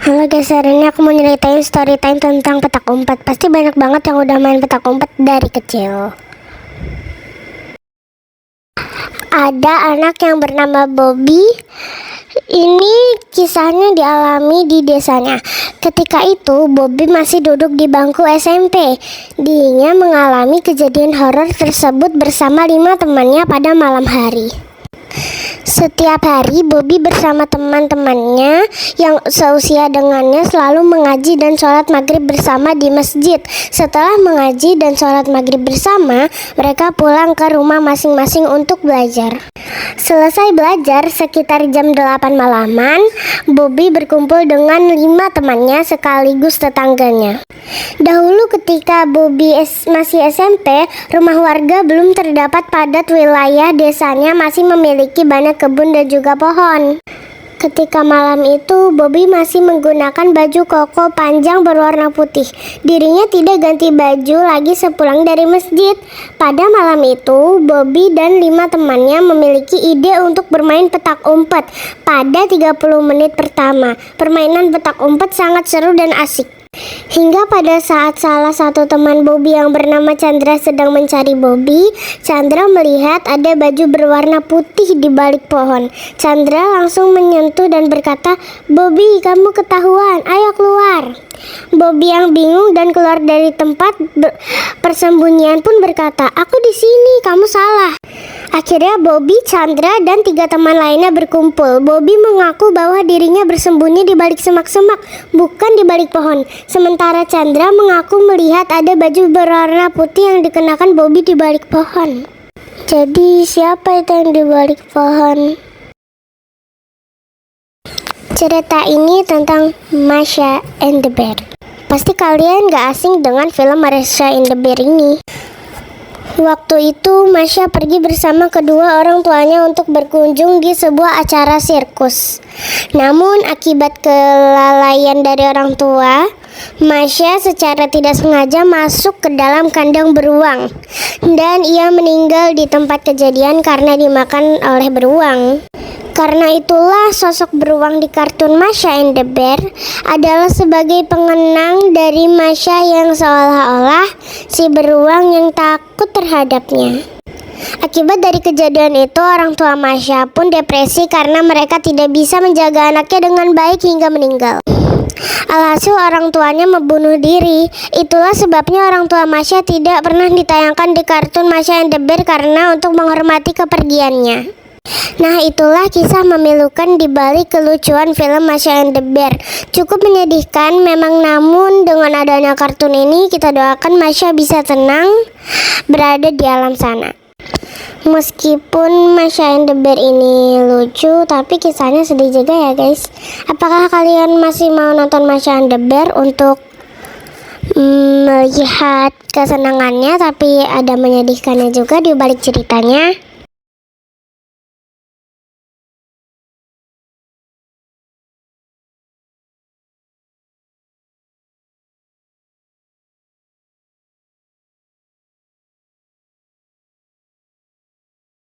Halo guys, hari ini aku mau nyeritain story time tentang petak umpet. Pasti banyak banget yang udah main petak umpet dari kecil. Ada anak yang bernama Bobby. Ini kisahnya dialami di desanya. Ketika itu Bobby masih duduk di bangku SMP. Dia mengalami kejadian horor tersebut bersama 5 temannya pada malam hari. Setiap hari Bobby bersama teman-temannya yang seusia dengannya selalu mengaji dan sholat maghrib bersama di masjid. Setelah mengaji dan sholat maghrib bersama, mereka pulang ke rumah masing-masing untuk belajar. Selesai belajar sekitar jam 8 malaman, Bobby berkumpul dengan 5 temannya sekaligus tetangganya. Dahulu ketika Bobby masih SMP, rumah warga belum terdapat padat, wilayah desanya masih memiliki banyak kebun dan juga pohon. Ketika malam itu, Bobby masih menggunakan baju koko panjang berwarna putih. Dirinya tidak ganti baju lagi sepulang dari masjid. Pada malam itu, Bobby dan 5 temannya memiliki ide untuk bermain petak umpet. Pada 30 menit pertama, permainan petak umpet sangat seru dan asik. Hingga pada saat salah satu teman Bobby yang bernama Chandra sedang mencari Bobby, Chandra melihat ada baju berwarna putih di balik pohon. Chandra langsung menyentuh dan berkata, "Bobby, kamu ketahuan, ayo keluar." Bobby yang bingung dan keluar dari tempat persembunyian pun berkata, "Aku di sini, kamu salah." Akhirnya Bobby, Chandra, dan 3 teman lainnya berkumpul. Bobby mengaku bahwa dirinya bersembunyi di balik semak-semak, bukan di balik pohon. Sementara Chandra mengaku melihat ada baju berwarna putih yang dikenakan Bobby di balik pohon. Jadi siapa itu yang di balik pohon? Cerita ini tentang Masha and the Bear. Pasti kalian gak asing dengan film Masha and the Bear ini. Waktu itu Masha pergi bersama kedua orang tuanya untuk berkunjung di sebuah acara sirkus. Namun akibat kelalaian dari orang tua, Masha secara tidak sengaja masuk ke dalam kandang beruang dan ia meninggal di tempat kejadian karena dimakan oleh beruang. Karena itulah sosok beruang di kartun Masha and the Bear adalah sebagai pengenang dari Masha yang seolah-olah si beruang yang takut terhadapnya. Akibat dari kejadian itu, orang tua Masha pun depresi karena mereka tidak bisa menjaga anaknya dengan baik hingga meninggal. Alhasil orang tuanya membunuh diri. Itulah sebabnya orang tua Masha tidak pernah ditayangkan di kartun Masha and the Bear karena untuk menghormati kepergiannya. Nah, itulah kisah memilukan di balik kelucuan film Masha and the Bear. Cukup menyedihkan memang, namun dengan adanya kartun ini kita doakan Masha bisa tenang berada di alam sana. Meskipun Masha and the Bear ini lucu, tapi kisahnya sedih juga ya guys. Apakah kalian masih mau nonton Masha and the Bear untuk melihat kesenangannya, tapi ada menyedihkannya juga di balik ceritanya?